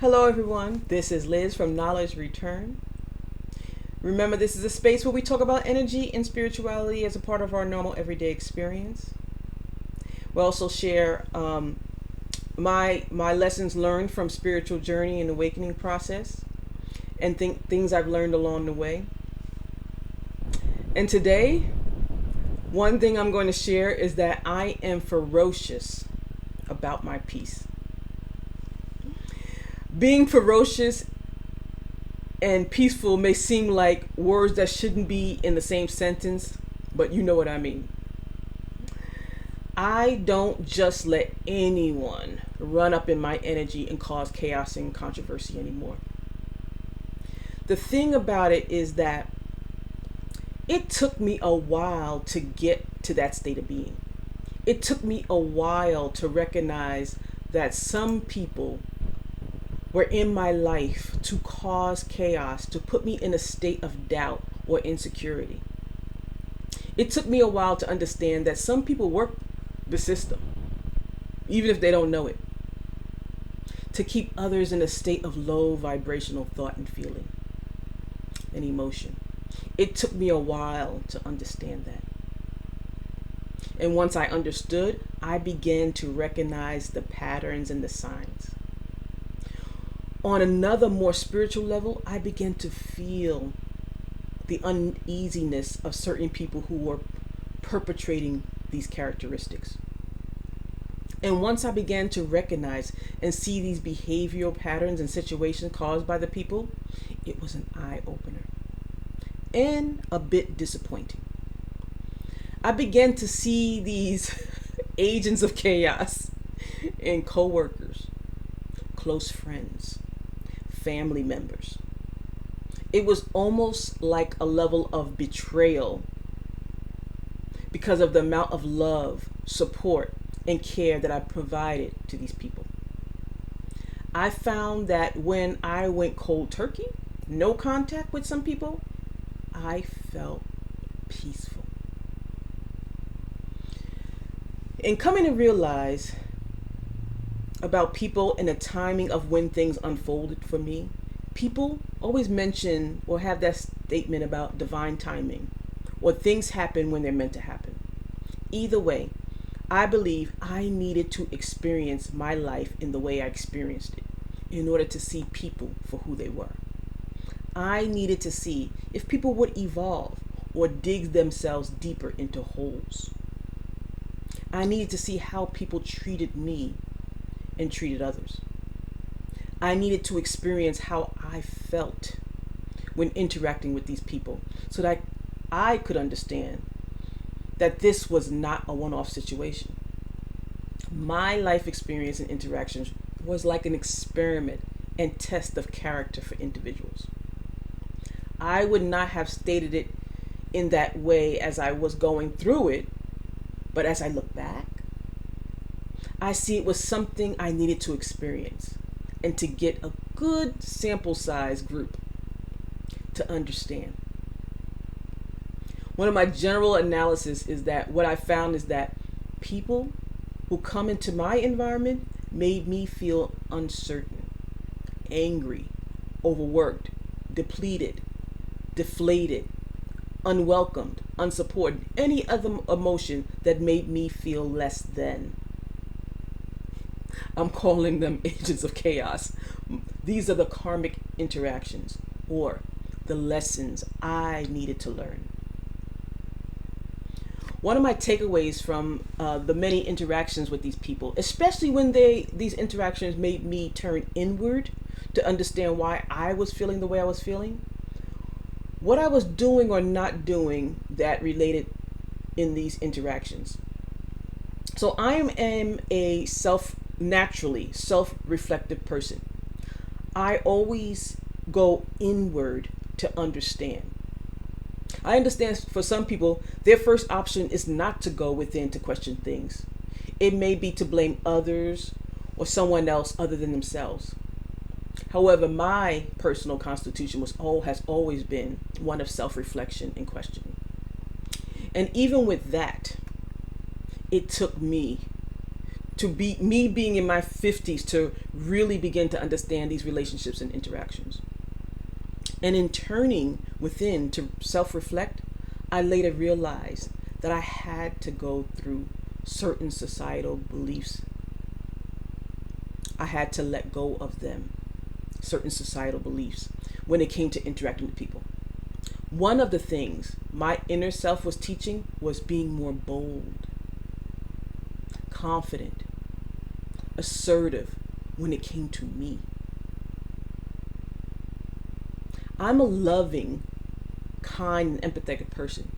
Hello, everyone. This is Liz from Knowledge Return. Remember, this is a space where we talk about energy and spirituality as a part of our normal everyday experience. We also share my lessons learned from spiritual journey and awakening process, and things I've learned along the way. And today, one thing I'm going to share is that I am ferocious about my peace. Being ferocious and peaceful may seem like words that shouldn't be in the same sentence, but you know what I mean. I don't just let anyone run up in my energy and cause chaos and controversy anymore. The thing about it is that it took me a while to get to that state of being. It took me a while to recognize that some people were in my life to cause chaos, to put me in a state of doubt or insecurity. It took me a while to understand that some people work the system, even if they don't know it, to keep others in a state of low vibrational thought and feeling and emotion. It took me a while to understand that. And once I understood, I began to recognize the patterns and the signs. On another more spiritual level, I began to feel the uneasiness of certain people who were perpetrating these characteristics. And once I began to recognize and see these behavioral patterns and situations caused by the people, it was an eye-opener and a bit disappointing. I began to see these agents of chaos in coworkers, close friends, family members. It was almost like a level of betrayal because of the amount of love, support, and care that I provided to these people. I found that when I went cold turkey, no contact with some people, I felt peaceful. And coming to realize about people and the timing of when things unfolded for me, people always mention or have that statement about divine timing or things happen when they're meant to happen. Either way, I believe I needed to experience my life in the way I experienced it in order to see people for who they were. I needed to see if people would evolve or dig themselves deeper into holes. I needed to see how people treated me and treated others. I needed to experience how I felt when interacting with these people so that I could understand that this was not a one-off situation. My life experience and interactions was like an experiment and test of character for individuals. I would not have stated it in that way as I was going through it, but as I look back, I see it was something I needed to experience and to get a good sample size group to understand. One of my general analysis is that what I found is that people who come into my environment made me feel uncertain, angry, overworked, depleted, deflated, unwelcomed, unsupported, any other emotion that made me feel less than. I'm calling them agents of chaos. These are the karmic interactions or the lessons I needed to learn. One of my takeaways from the many interactions with these people, especially when these interactions made me turn inward to understand why I was feeling the way I was feeling, what I was doing or not doing that related in these interactions. So I am a naturally self-reflective person. I always go inward to understand. I understand for some people, their first option is not to go within to question things. It may be to blame others or someone else other than themselves. However, my personal constitution has always been one of self-reflection and questioning. And even with that, it took me to be me being in my 50s to really begin to understand these relationships and interactions. And in turning within to self-reflect, I later realized that I had to go through certain societal beliefs. I had to let go of them, certain societal beliefs, when it came to interacting with people. One of the things my inner self was teaching was being more bold, confident, assertive when it came to me. I'm a loving, kind, and empathetic person,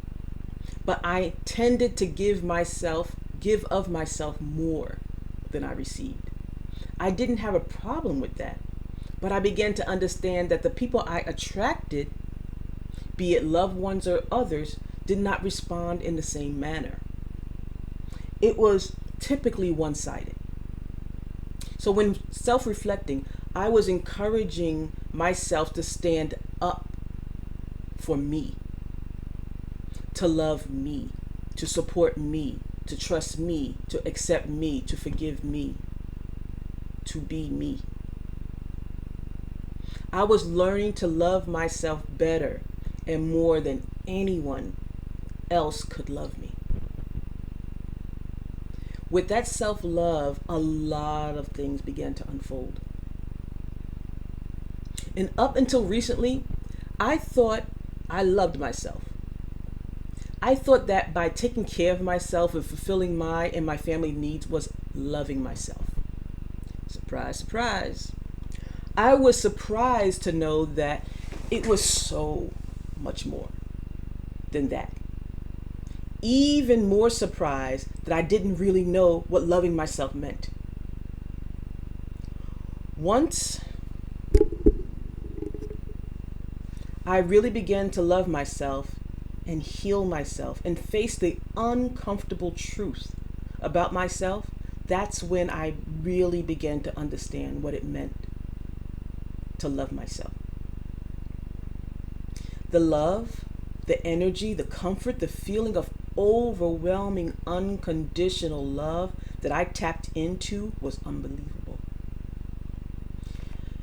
but I tended to give of myself more than I received. I didn't have a problem with that, but I began to understand that the people I attracted, be it loved ones or others, did not respond in the same manner. It was typically one-sided. So when self-reflecting, I was encouraging myself to stand up for me, to love me, to support me, to trust me, to accept me, to forgive me, to be me. I was learning to love myself better and more than anyone else could love me. With that self-love, a lot of things began to unfold. And up until recently, I thought I loved myself. I thought that by taking care of myself and fulfilling my and my family needs was loving myself. Surprise, surprise. I was surprised to know that it was so much more than that. Even more surprised that I didn't really know what loving myself meant. Once I really began to love myself and heal myself and face the uncomfortable truth about myself, that's when I really began to understand what it meant to love myself. The love, the energy, the comfort, the feeling of overwhelming, unconditional love that I tapped into was unbelievable.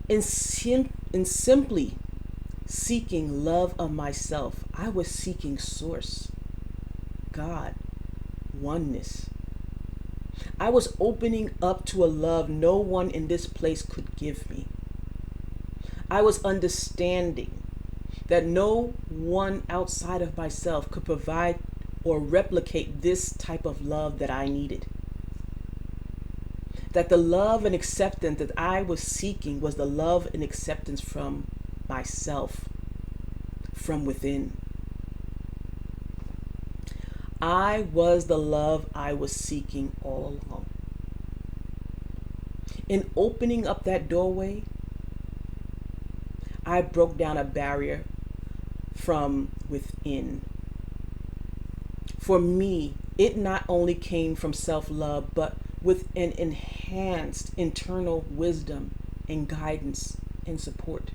In simply seeking love of myself, I was seeking source, God, oneness. I was opening up to a love no one in this place could give me. I was understanding that no one outside of myself could provide or replicate this type of love that I needed. That the love and acceptance that I was seeking was the love and acceptance from myself, from within. I was the love I was seeking all along. In opening up that doorway, I broke down a barrier from within. For me, it not only came from self-love, but with an enhanced internal wisdom and guidance and support.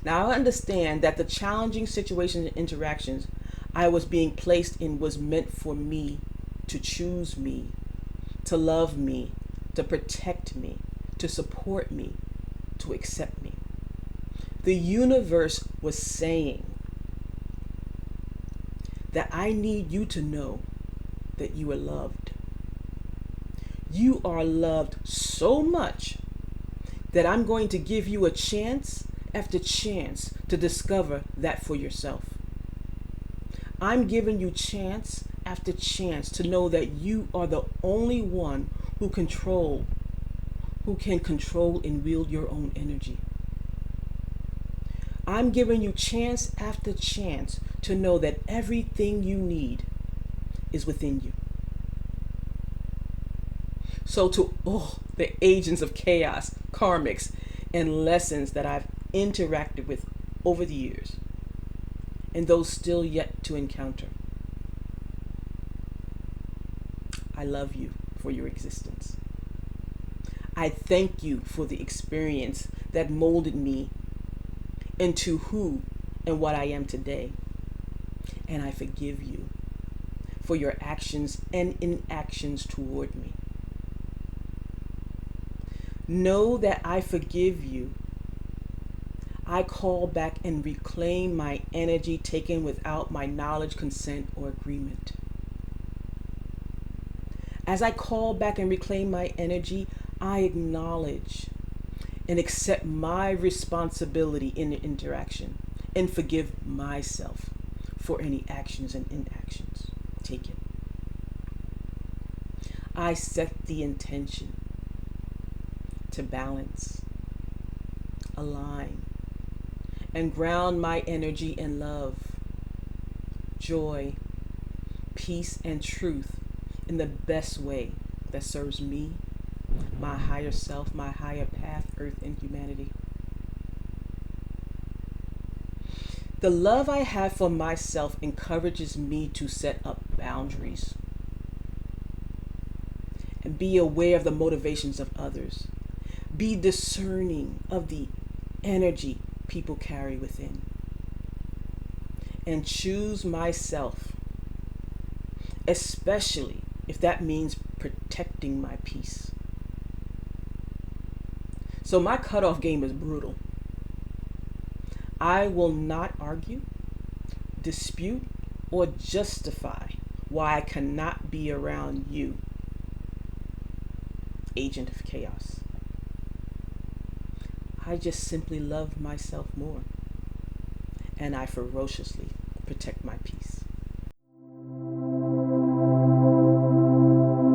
Now, I understand that the challenging situations and interactions I was being placed in was meant for me to choose me, to love me, to protect me, to support me, to accept me. The universe was saying that I need you to know that you are loved. You are loved so much that I'm going to give you a chance after chance to discover that for yourself. I'm giving you chance after chance to know that you are the only one who can control and wield your own energy. I'm giving you chance after chance to know that everything you need is within you. So to all the agents of chaos, karmics, and lessons that I've interacted with over the years, and those still yet to encounter, I love you for your existence. I thank you for the experience that molded me into who and what I am today. And I forgive you for your actions and inactions toward me. Know that I forgive you. I call back and reclaim my energy taken without my knowledge, consent, or agreement. As I call back and reclaim my energy, I acknowledge and accept my responsibility in the interaction and forgive myself for any actions and inactions taken. I set the intention to balance, align, and ground my energy in love, joy, peace, and truth in the best way that serves me, my higher self, my higher path, earth, and humanity. The love I have for myself encourages me to set up boundaries and be aware of the motivations of others. Be discerning of the energy people carry within. And choose myself, especially if that means protecting my peace. So my cutoff game is brutal. I will not argue, dispute, or justify why I cannot be around you, agent of chaos. I just simply love myself more, and I ferociously protect my peace.